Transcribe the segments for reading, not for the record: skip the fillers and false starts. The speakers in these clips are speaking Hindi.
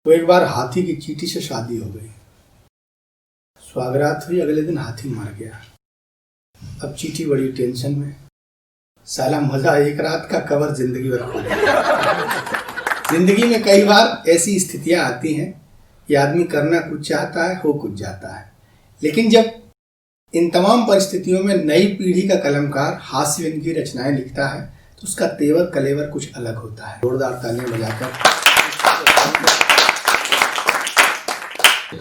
तो एक बार हाथी की चींटी से शादी हो गई। स्वागरात हुई, अगले दिन हाथी मर गया। अब चींटी बड़ी टेंशन में, साला मजा एक रात का कवर जिंदगी भर खो गया। जिंदगी में कई बार ऐसी स्थितियां आती हैं कि आदमी करना कुछ चाहता है, हो कुछ जाता है, लेकिन जब इन तमाम परिस्थितियों में नई पीढ़ी का कलमकार हास्य व्यंग्य की रचनाएं लिखता है तो उसका तेवर कलेवर कुछ अलग होता है। जोरदार तालियां बजाकर।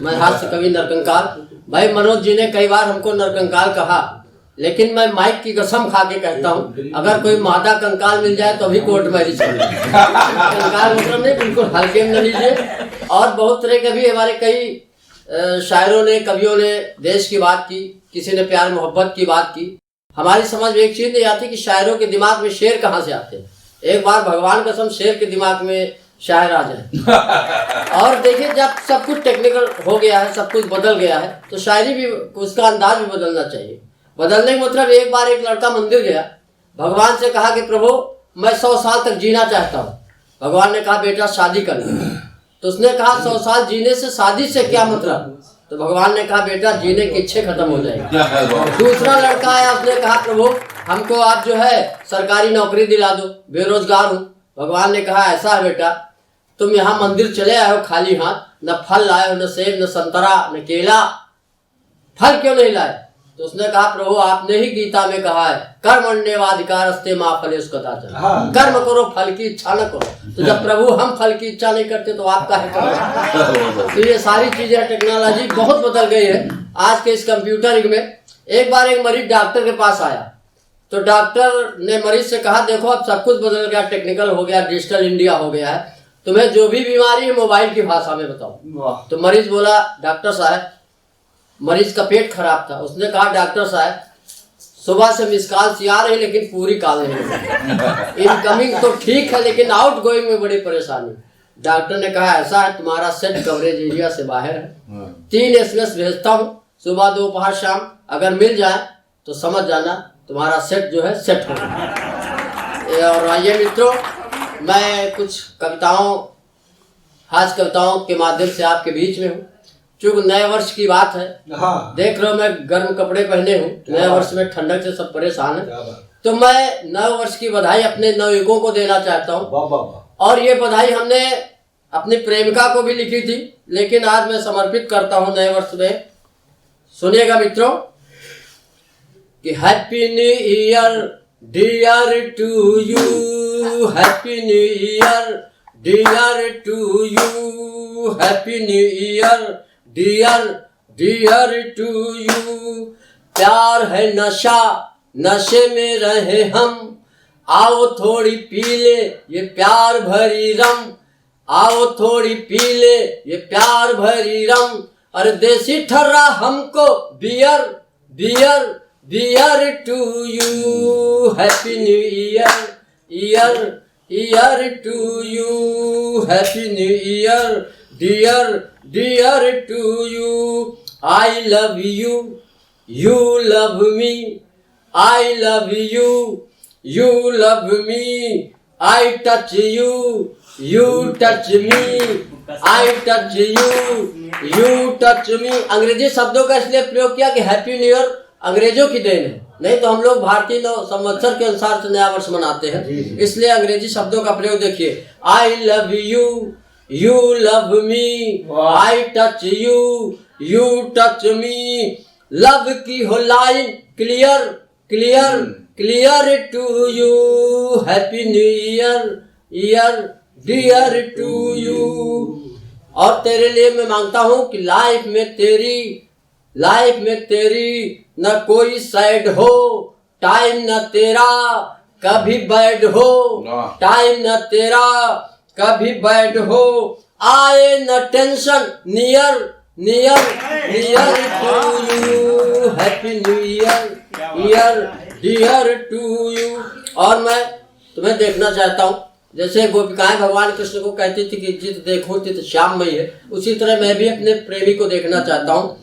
मैं हास्य कवि नरकंकाल। भाई मनोज जी ने कई बार हमको नरकंकाल कहा, लेकिन मैं माइक की कसम खा के कहता हूँ, अगर कोई मादा कंकाल मिल जाए तो अभी कोर्ट मैरिज कर लो। कंकाल मतलब नहीं, बिल्कुल हल्के में न लीजिए। और बहुत तरह के भी हमारे कई शायरों ने, कवियों ने देश की बात की, किसी ने प्यार मोहब्बत की बात की। हमारी समझ में एक चीज नहीं आती कि शायरों के दिमाग में शेर कहाँ से आते हैं। एक बार भगवान कसम शेर के दिमाग में शायर आ जाए। और देखिए, जब सब कुछ टेक्निकल हो गया है, सब कुछ बदल गया है, तो शायरी भी, उसका अंदाज भी बदलना चाहिए। बदलने का मतलब, एक बार एक लड़का मंदिर गया, भगवान से कहा कि प्रभु मैं 100 साल तक जीना चाहता हूँ। भगवान ने कहा बेटा शादी कर ले। तो उसने कहा 100 साल जीने से शादी से क्या मतलब? तो भगवान ने कहा बेटा जीने की इच्छा खत्म हो जाएगी। दूसरा लड़का आया, उसने कहा प्रभु हमको आप जो है सरकारी नौकरी दिला दो, बेरोजगार हूँ। भगवान ने कहा ऐसा है बेटा, तुम यहाँ मंदिर चले आए हो खाली हाथ, न फल लाए हो, न सेब, न संतरा, न केला, फल क्यों नहीं लाए? तो उसने कहा प्रभु आपने ही गीता में कहा है कर्मण्येवाधिकारस्ते मा फलेषु कदाचन, कर्म करो फल की इच्छा न करो। तो जब प्रभु हम फल की इच्छा नहीं करते तो आप काहे करो? तो ये सारी चीजें, टेक्नोलॉजी बहुत बदल गई है आज के इस कंप्यूटर युग में। एक बार एक मरीज डॉक्टर के पास आया, तो डॉक्टर ने मरीज से कहा देखो अब सब कुछ बदल गया, टेक्निकल हो गया, डिजिटल इंडिया हो गया है, तुम्हें जो भी बीमारी है मोबाइल की भाषा में बताओ। तो मरीज बोला डॉक्टर साहब, मरीज का पेट खराब था। उसने कहा डॉक्टर साहब सुबह से मिस कॉल सी आ रही लेकिन पूरी कॉल नहीं, इनकमिंग तो ठीक है लेकिन आउट गोइंग में बड़ी परेशानी। डॉक्टर ने कहा ऐसा है तुम्हारा सेट कवरेज एरिया से बाहर है, 3 SMS भेजता हूँ सुबह, दोपहर, शाम, अगर मिल जाए तो समझ जाना तुम्हारा सेट जो है सेट हो गया। और आइए मित्रों, मैं कुछ कविताओं, हास्य कविताओं के माध्यम से आपके बीच में हूँ। चूँकि नए वर्ष की बात है, देख रहे हो मैं गर्म कपड़े पहने हूँ, नए वर्ष में ठंडक से सब परेशान है, तो मैं नए वर्ष की बधाई अपने नवयुवकों को देना चाहता हूँ। और ये बधाई हमने अपनी प्रेमिका को भी लिखी थी, लेकिन आज मैं समर्पित करता हूँ नए वर्ष में। सुनिएगा मित्रों कि happy new year dear to you, happy new year dear to you, happy new year dear dear to you. प्यार है नशा, नशे में रहे हम, आओ थोड़ी पी ले ये प्यार भरी रम, आओ थोड़ी पी ले ये प्यार भरी रम। अरे देसी ठर्रा हमको beer beer beer to you, happy new year year year to you, happy new year dear dear to you. I love you, you love me, I love you, you love me, I touch you, you touch me, I touch you, you touch me. अंग्रेजी शब्दों का इसलिए प्रयोग किया कि हैप्पी न्यू ईयर अंग्रेजों की देन है, नहीं तो हम लोग भारतीय संवत्सर के अनुसार से नया वर्ष मनाते हैं, इसलिए अंग्रेजी शब्दों का प्रयोग देखिए। I love you, you love me, I touch you, you touch me. Love की हो line clear clear clear to you, happy new year year dear to you. और तेरे लिए मैं मांगता हूँ कि लाइफ में तेरी न कोई सैड हो, टाइम न तेरा कभी बैड हो, टाइम न तेरा कभी बैड हो, आए न tension near near near to you, happy new year year dear to you. और मैं तुम्हें देखना चाहता हूँ, जैसे गोपिकाएं भगवान कृष्ण को कहती थी कि जित देखो तित श्याममयी है, उसी तरह मैं भी अपने प्रेमी को देखना चाहता हूँ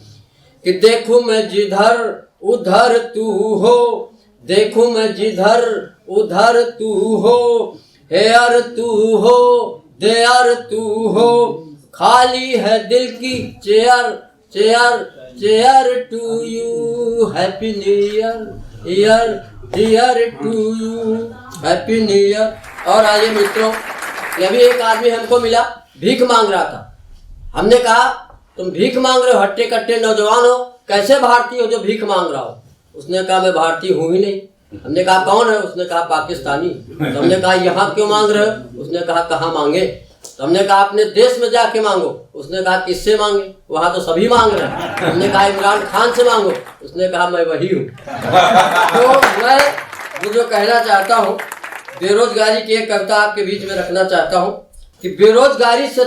कि देखूं मैं जिधर उधर तू हो, देखूं मैं जिधर उधर तू हो, हेयर तू हो देयर तू हो, खाली है दिल की chair chair chair to you, happy new year year year to you, happy new year. और आइए मित्रों, अभी एक आदमी हमको मिला, भीख मांग रहा था। हमने कहा तुम भीख मांग रहे हो, हट्टे कट्टे नौजवान हो, कैसे भारतीय हो जो भीख मांग रहा हो? उसने कहा मैं भारतीय हूँ ही नहीं। हमने कहा कौन है? उसने कहा पाकिस्तानी। तो हमने कहा यहाँ क्यों मांग रहे हो? उसने कहा कहाँ मांगे? तो हमने कहा अपने देश में जाके मांगो। उसने कहा किससे मांगे? वहाँ तो सभी मांग रहे हैं। हमने कहा इमरान खान से मांगो। उसने कहा मैं वही हूँ। तो मैं वो जो कहना चाहता हूँ, बेरोजगारी की एक कविता आपके बीच में रखना चाहता हूँ कि बेरोजगारी से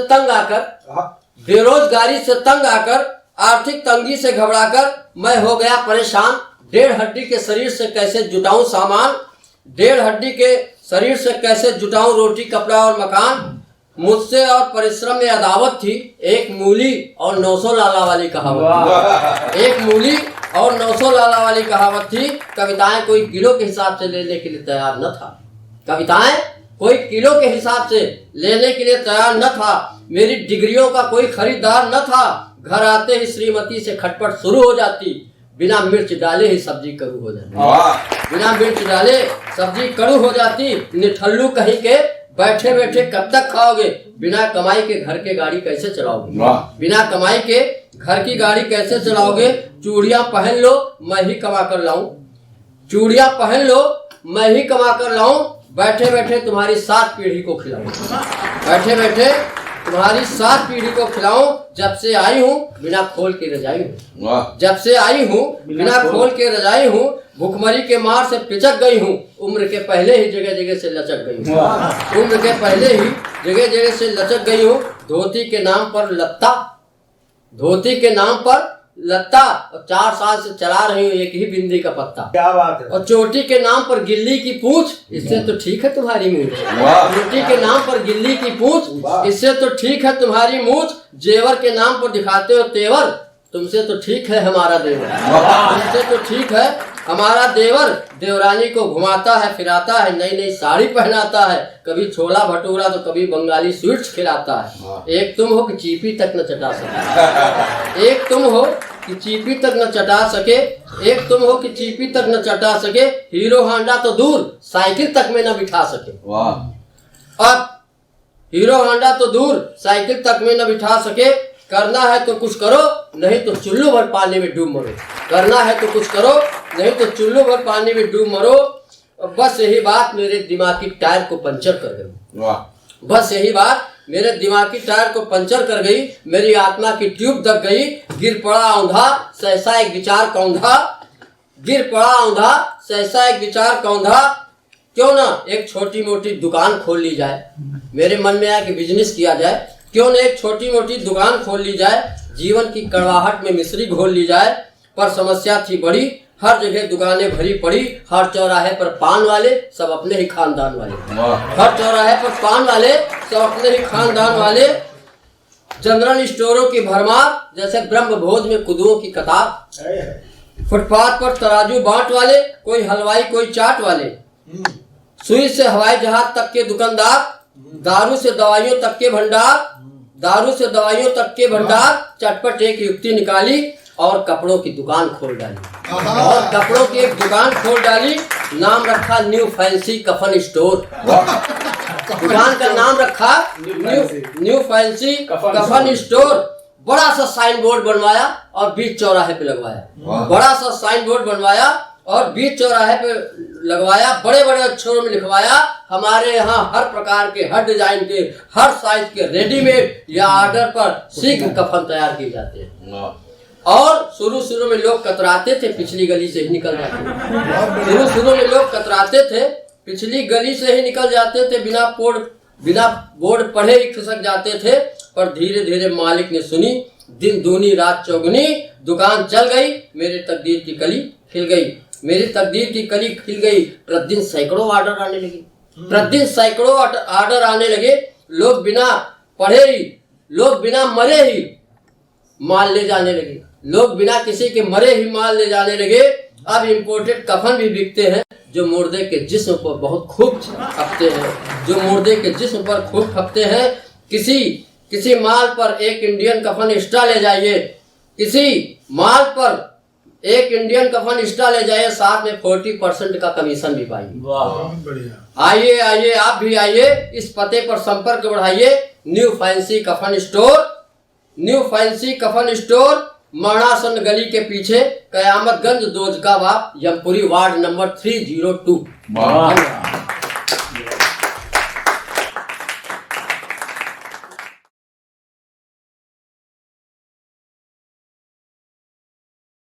तंग आकर आर्थिक तंगी से घबराकर मैं हो गया परेशान। 1.5 हड्डी के शरीर से कैसे जुटाऊं सामान, 1.5 हड्डी के शरीर से कैसे जुटाऊं रोटी कपड़ा और मकान। मुझसे और परिश्रम में अदावत थी, एक मूली और 900 लाला वाली कहावत। एक मूली और 900 लाला वाली कहावत थी। कविताएं कोई किलो के हिसाब से लेने के लिए तैयार न था। कविताएं कोई किलो के हिसाब से लेने के लिए तैयार न था। मेरी डिग्रियों का कोई खरीदार न था। घर आते ही श्रीमती से खटपट शुरू हो जाती। बिना मिर्च डाले ही सब्जी कड़ू हो जाती। बिना मिर्च डाले सब्जी कड़ू हो जाती। निठल्लू कहीं के बैठे बैठे कब तक खाओगे? बिना कमाई के घर के गाड़ी कैसे चलाओगे? बिना कमाई के घर की गाड़ी कैसे चलाओगे? चूड़ियां पहन लो मैं ही कमा कर लाऊं। चूड़ियां पहन लो मैं ही कमा कर लाऊं। बैठे बैठे तुम्हारी 7 पीढ़ी को खिलाऊं। बैठे बैठे तुम्हारी 7 पीढ़ी को खिलाऊं। जब से आई हूँ बिना खोल के रजाई हूँ। जब से आई हूँ बिना खोल के रजाई हूँ। भूखमरी के मार से पिचक गई हूँ। उम्र के पहले ही जगह जगह से लचक गई हूँ। उम्र के पहले ही जगह जगह से लचक गई हूँ। धोती के नाम पर लत्ता, धोती के नाम पर लत्ता, और 4 साल से चला रही हूँ एक ही बिंदी का पत्ता। क्या बात है। और चोटी के नाम पर गिल्ली की पूंछ, इससे तो ठीक है तुम्हारी मूंछ। चोटी के नाम पर गिल्ली की पूंछ, इससे तो ठीक है तुम्हारी मूंछ। जेवर के नाम पर दिखाते हो तेवर, तुमसे तो ठीक है हमारा देवर। तुमसे तो ठीक है हमारा देवर। देवरानी को घुमाता है फिराता है, नई नई साड़ी पहनाता है। कभी छोला भटूरा तो कभी बंगाली स्वीट्स खिलाता है। एक तुम हो कि चीपी तक न चटा सके। एक तुम हो कि चीपी तक न चटा सके। एक तुम हो कि चीपी तक न चटा सके। हीरो होंडा तो दूर साइकिल तक में न बिठा सके। अब हीरो होंडा तो दूर साइकिल तक में न बिठा सके। करना है तो कुछ करो, नहीं तो चुल्लू भर पानी में डूब मरो। करना है तो कुछ करो, नहीं तो चुल्लू भर पानी में डूब मरो। बस यही बात मेरे दिमागी टायर को पंचर कर गई। बस यही बात मेरे दिमागी टायर को पंचर कर गई। मेरी आत्मा की ट्यूब दब गई। गिर पड़ा औंधा सहसा एक विचार कौंधा। गिर पड़ा औंधा सहसा एक विचार कौंधा। क्यों ना एक छोटी मोटी दुकान खोल ली जाए। मेरे मन में आया कि बिजनेस किया जाए। क्यों न एक छोटी मोटी दुकान खोल ली जाए। जीवन की कड़वाहट में मिश्री घोल ली जाए। पर समस्या थी बड़ी, हर जगह दुकानें भरी पड़ी। हर चौराहे पर पान वाले सब अपने ही खानदान वाले। हर चौराहे पर पान वाले सब अपने ही खानदान वाले। जनरल स्टोरों की भरमार जैसे ब्रह्म भोज में कुदुओं की कतार। फुटपाथ पर तराजू बांट वाले, कोई हलवाई कोई चाट वाले। सुई से हवाई जहाज तक के दुकानदार। दारू से दवाइयों तक के भंडार। दारू से दवाइयों तक के भंडार। चटपट एक युक्ति निकाली और कपड़ों की दुकान खोल डाली। और कपड़ों की एक दुकान खोल डाली। नाम रखा न्यू फैंसी कफन स्टोर। दुकान का नाम रखा न्यू फैंसी कफन स्टोर। बड़ा सा साइन बोर्ड बनवाया और बीच चौराहे पे लगवाया। बड़ा सा साइन बोर्ड बनवाया और बीच चौराहे पे लगवाया। बड़े बड़े अक्षरों में लिखवाया, हमारे यहाँ हर प्रकार के, हर डिजाइन के, हर साइज के रेडीमेड या ऑर्डर पर शीघ्र कफन तैयार किए जाते हैं। और शुरू में लोग कतराते थे, पिछली गली से ही निकल जाते थे। शुरू में लोग कतराते थे, पिछली गली से ही निकल जाते थे। बिना बोर्ड पढ़े ही खिसक जाते थे। पर धीरे धीरे मालिक ने सुनी, दिन दूनी रात चौगुनी, दुकान चल गई। मेरी तकदीर की कली खिल गई। मेरी तकदीर की कली खिल गई। प्रतिदिन सैकड़ों ऑर्डर आने लगे। प्रतिदिन सैकड़ों ऑर्डर आने लगे। लोग बिना पढ़े ही, लोग बिना मरे ही माल ले जाने लगे। लोग बिना किसी के मरे ही माल ले जाने लगे। अब इम्पोर्टेड कफन भी बिकते हैं जो मुर्दे के जिस्म पर बहुत खूब खपते हैं। जो मुर्दे के जिस्म पर खूब खपते हैं। किसी माल पर एक इंडियन कफन एक्स्ट्रा ले जाइए, किसी माल पर एक इंडियन कफन एक्स्ट्रा ले जाइए, साथ में 40% का कमीशन भी पाइए। बढ़िया। आइए आइए, आप भी आइए, इस पते पर संपर्क बढ़ाइए। न्यू फैंसी कफन स्टोर, न्यू फैंसी कफन स्टोर, मरणासन गली के पीछे, कयामतगंज, दोजकाबाद, यमपुरी, वार्ड नंबर 302।